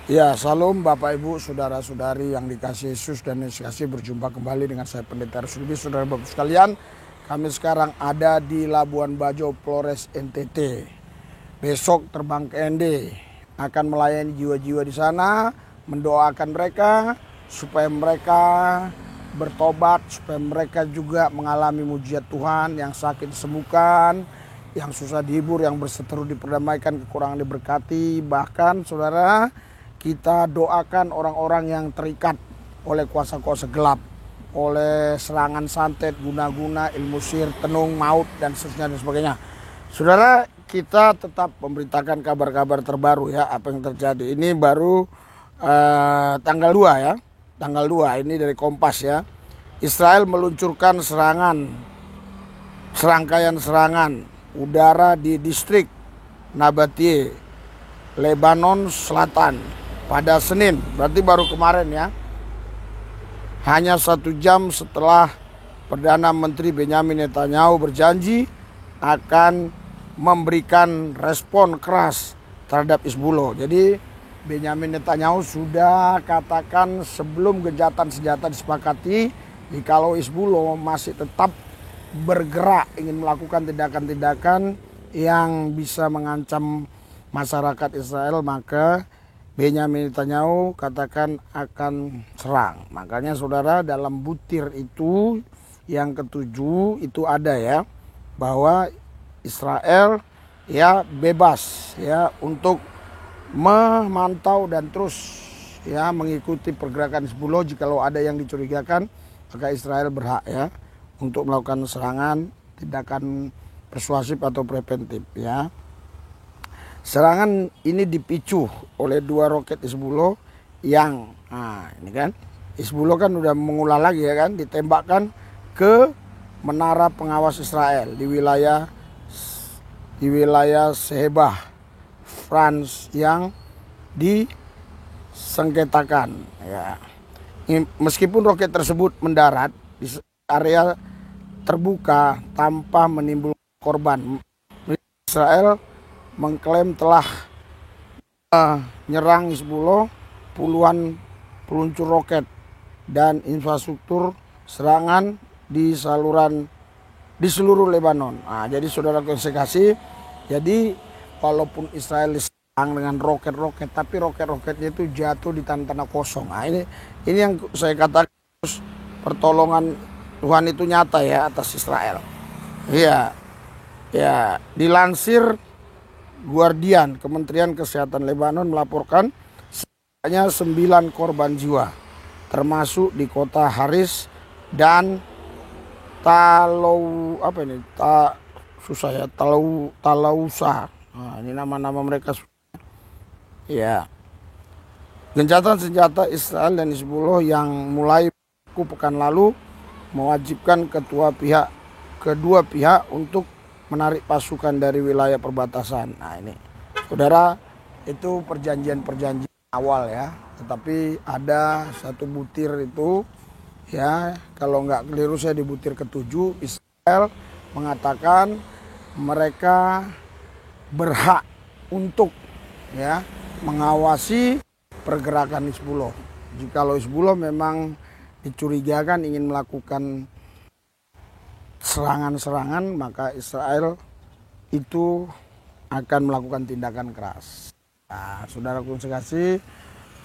Ya, salam Bapak Ibu, saudara-saudari yang dikasihi Yesus dan Yesus, berjumpa kembali dengan saya Pendeta Rusdi. Saudara Bapak sekalian, kami sekarang ada di Labuan Bajo, Flores, NTT. Besok terbang ke ND, akan melayani jiwa-jiwa di sana, mendoakan mereka supaya mereka bertobat, supaya mereka juga mengalami mujizat Tuhan, yang sakit disembuhkan, yang susah dihibur, yang berseteru diperdamaikan, kekurangan diberkati. Bahkan saudara, kita doakan orang-orang yang terikat oleh kuasa-kuasa gelap, oleh serangan santet, guna-guna, ilmu sihir, tenung, maut, dan seterusnya dan sebagainya. Saudara, kita tetap memberitakan kabar-kabar terbaru ya, apa yang terjadi. Ini baru tanggal 2 ya. Tanggal 2 ini dari Kompas ya. Israel meluncurkan serangkaian serangan udara di distrik Nabatie, Lebanon Selatan pada Senin, berarti baru kemarin ya. Hanya 1 jam setelah Perdana Menteri Benyamin Netanyahu berjanji akan memberikan respon keras terhadap Hizbullah. Jadi Benyamin Netanyahu sudah katakan sebelum gencatan senjata disepakati, jikalau Hizbullah masih tetap bergerak ingin melakukan tindakan-tindakan yang bisa mengancam masyarakat Israel, maka Benyamin Netanyahu katakan akan serang. Makanya saudara, dalam butir itu yang ke-7 itu ada ya, bahwa Israel ya bebas ya untuk memantau dan terus ya mengikuti pergerakan Hizbullah. Jikalau ada yang dicurigakan, maka Israel berhak ya untuk melakukan serangan, tindakan persuasif atau preventif ya. Serangan ini dipicu oleh 2 roket Hizbullah yang ini kan Hizbullah kan udah mengulah lagi ya kan, ditembakkan ke menara pengawas Israel di wilayah Shebah, France yang disengketakan ya. Meskipun roket tersebut mendarat di area terbuka tanpa menimbulkan korban, Israel mengklaim telah menyerang Hizbullah puluhan peluncur roket dan infrastruktur serangan di seluruh Lebanon. Jadi saudara konsekasi, jadi walaupun Israel diserang dengan roket-roket, tapi roket-roketnya itu jatuh di tanah kosong. Ini yang saya katakan, pertolongan Tuhan itu nyata ya atas Israel. Iya, ya, dilansir Guardian, Kementerian Kesehatan Lebanon melaporkan setidaknya 9 korban jiwa, termasuk di kota Haris dan Talausa. Ini nama-nama mereka. Ya. Gencatan senjata Israel dan Hizbullah yang mulai pekan lalu mewajibkan kedua pihak untuk menarik pasukan dari wilayah perbatasan. Ini saudara, itu perjanjian awal ya, tetapi ada satu butir itu ya, kalau nggak keliru saya di butir ke-7, Israel mengatakan mereka berhak untuk ya mengawasi pergerakan Hizbullah. Jikalau Hizbullah memang dicurigakan ingin melakukan serangan-serangan, maka Israel itu akan melakukan tindakan keras. Saudara konsekasi,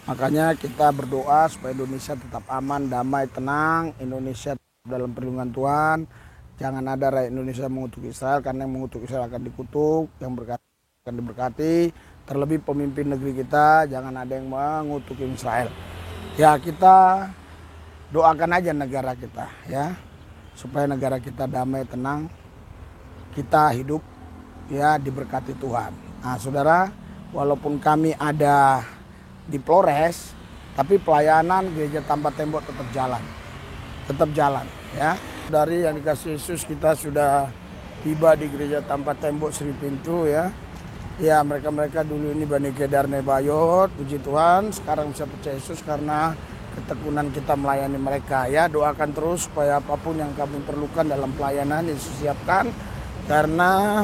makanya kita berdoa supaya Indonesia tetap aman, damai, tenang. Indonesia dalam perlindungan Tuhan. Jangan ada rakyat Indonesia mengutuk Israel, karena yang mengutuk Israel akan dikutuk, yang berkati akan diberkati. Terlebih pemimpin negeri kita, jangan ada yang mengutuk Israel. Ya, kita doakan aja negara kita ya, supaya negara kita damai, tenang, kita hidup ya diberkati Tuhan. Saudara, walaupun kami ada di Flores, tapi pelayanan gereja tanpa tembok tetap jalan ya. Dari yang dikasih Yesus, kita sudah tiba di gereja tanpa tembok Sri Pintu ya. Ya, mereka dulu ini Bani Kedar Nebayot, puji Tuhan, sekarang bisa percaya Yesus karena ketekunan kita melayani mereka ya. Doakan terus supaya apapun yang kami perlukan dalam pelayanan Yesus siapkan, karena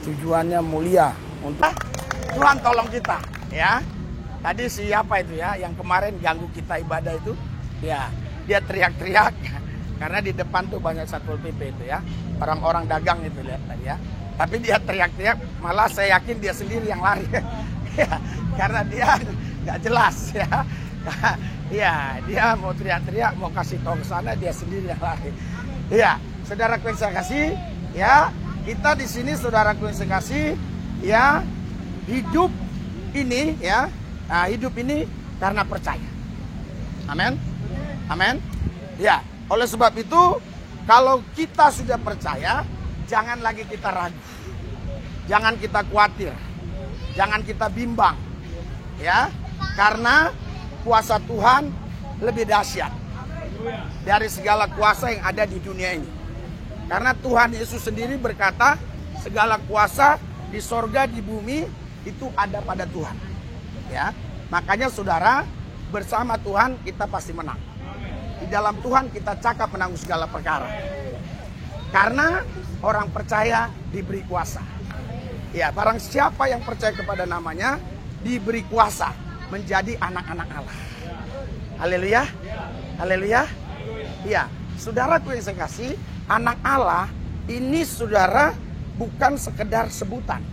tujuannya mulia untuk Tuhan. Tolong kita ya. Tadi siapa itu ya, yang kemarin ganggu kita ibadah itu, ya dia teriak-teriak karena di depan tuh banyak Satpol PP itu ya, orang-orang dagang itu lihat tadi ya. Tapi dia teriak-teriak, malah saya yakin dia sendiri yang lari, ya, karena dia nggak jelas ya. Ya, dia mau teriak-teriak, mau kasih tahu ke sana, dia sendiri yang lari. Ya, saudaraku yang saya kasih, ya kita di sini saudaraku yang saya kasih, ya hidup ini ya. Nah, hidup ini karena percaya. Amin. Amin. Ya, oleh sebab itu kalau kita sudah percaya, jangan lagi kita ragu. Jangan kita khawatir. Jangan kita bimbang. Ya, karena kuasa Tuhan lebih dahsyat dari segala kuasa yang ada di dunia ini. Karena Tuhan Yesus sendiri berkata, segala kuasa di sorga, di bumi itu ada pada Tuhan. Ya, makanya saudara, bersama Tuhan kita pasti menang. Di dalam Tuhan kita cakap menanggung segala perkara. Karena orang percaya diberi kuasa. Ya, barang siapa yang percaya kepada namanya diberi kuasa menjadi anak-anak Allah. Haleluya. Haleluya. Ya, saudaraku yang saya kasih, anak Allah ini saudara bukan sekedar sebutan.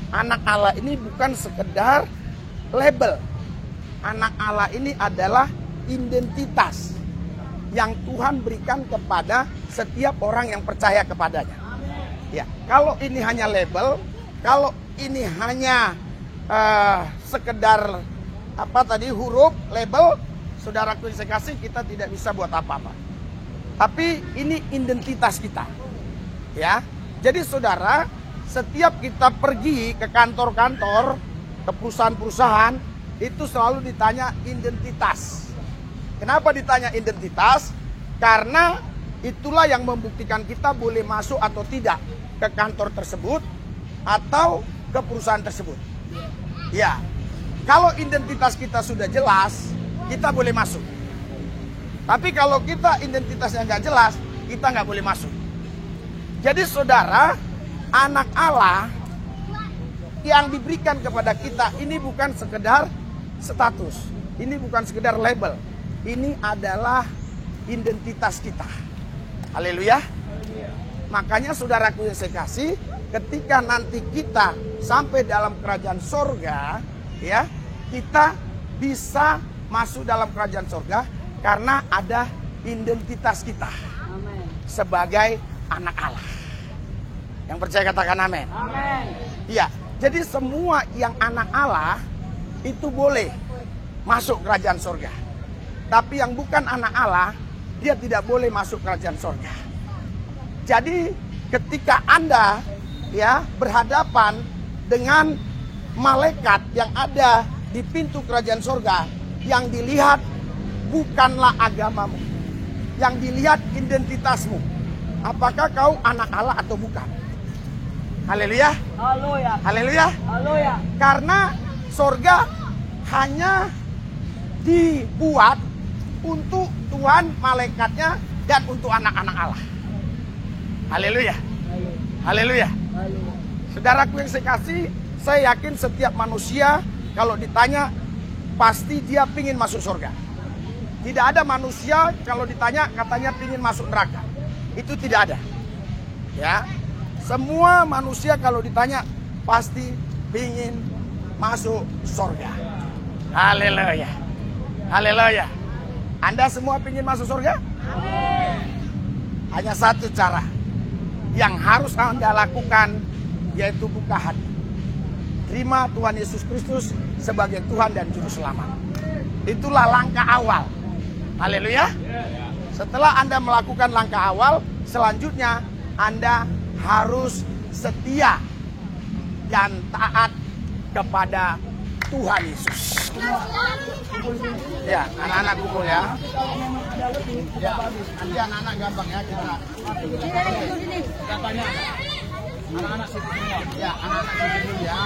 Anak Allah ini bukan sekedar label. Anak Allah ini adalah identitas yang Tuhan berikan kepada setiap orang yang percaya kepadanya. Ya, kalau ini hanya label, kalau ini hanya sekedar huruf label, saudaraku yang saya kasih, kita tidak bisa buat apa-apa. Tapi ini identitas kita. Ya. Jadi saudara, setiap kita pergi ke kantor-kantor, ke perusahaan-perusahaan, itu selalu ditanya identitas. Kenapa ditanya identitas? Karena itulah yang membuktikan kita boleh masuk atau tidak ke kantor tersebut atau ke perusahaan tersebut. Ya, kalau identitas kita sudah jelas, kita boleh masuk. Tapi kalau kita identitasnya nggak jelas, kita nggak boleh masuk. Jadi saudara, anak Allah yang diberikan kepada kita ini bukan sekedar status, ini bukan sekedar label, ini adalah identitas kita. Haleluya. Makanya saudaraku yang saya kasih, ketika nanti kita sampai dalam kerajaan sorga, ya, kita bisa masuk dalam kerajaan sorga karena ada identitas kita sebagai anak Allah. Yang percaya katakan amin. Iya. Jadi semua yang anak Allah itu boleh masuk kerajaan sorga. Tapi yang bukan anak Allah, dia tidak boleh masuk kerajaan sorga. Jadi ketika Anda ya berhadapan dengan malaikat yang ada di pintu kerajaan sorga, yang dilihat bukanlah agamamu, yang dilihat identitasmu. Apakah kau anak Allah atau bukan? Haleluya. Haleluya. Haleluya. Haleluya. Karena sorga hanya dibuat untuk Tuhan, malaikatnya, dan untuk anak-anak Allah. Haleluya. Haleluya. Saudaraku yang saya kasih, saya yakin setiap manusia kalau ditanya pasti dia pingin masuk surga. Tidak ada manusia kalau ditanya katanya pingin masuk neraka. Itu tidak ada. Ya. Semua manusia kalau ditanya pasti pingin masuk surga. Haleluya. Haleluya. Anda semua pingin masuk surga? Amin. Hanya satu cara yang harus Anda lakukan, yaitu buka hati. Terima Tuhan Yesus Kristus sebagai Tuhan dan Juru Selamat. Itulah langkah awal. Haleluya. Setelah Anda melakukan langkah awal, selanjutnya Anda harus setia dan taat kepada Tuhan Yesus. Ya, anak-anak kumpul ya. Ya, nanti anak-anak gampang ya kita. Kita tanya. Anak-anak situ semua. Ya, anak-anak situ dulu ya.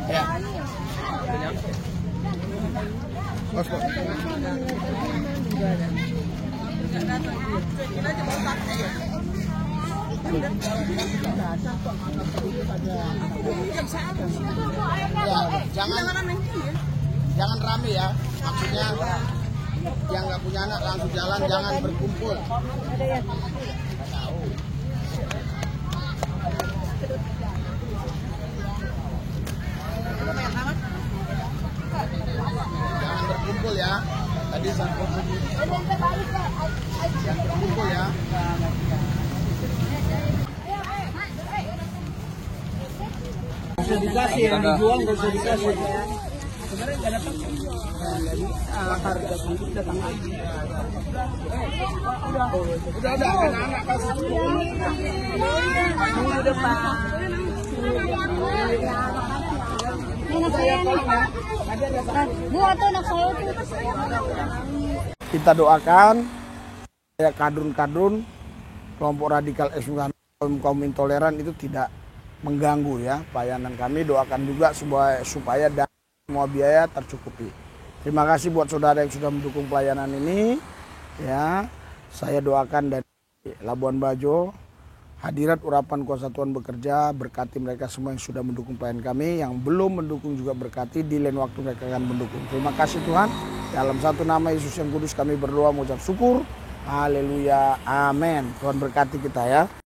Ya. Bos. Ya, jangan rame ya, maksudnya yang nggak punya anak langsung jalan, jangan berkumpul. Jangan berkumpul ya. Tadi jangan berkumpul ya. Bisa dikasih yang dijual nggak usah dikasih. Sebenarnya nggak datang. Harga sendiri datang lagi. Udah anak-anak kasih dulu. Minggu depan. Kita doakan ya kadrun-kadrun kelompok radikal ekstremis kaum intoleran itu tidak mengganggu ya pelayanan kami. Doakan juga supaya semua biaya tercukupi. Terima kasih buat saudara yang sudah mendukung pelayanan ini ya. Saya doakan dari Labuan Bajo, hadirat urapan kuasa Tuhan bekerja, berkati mereka semua yang sudah mendukung pelayanan kami, yang belum mendukung juga berkati, di lain waktu mereka akan mendukung. Terima kasih Tuhan, dalam satu nama Yesus yang kudus kami berdoa mengucap syukur, haleluya, amin. Tuhan berkati kita ya.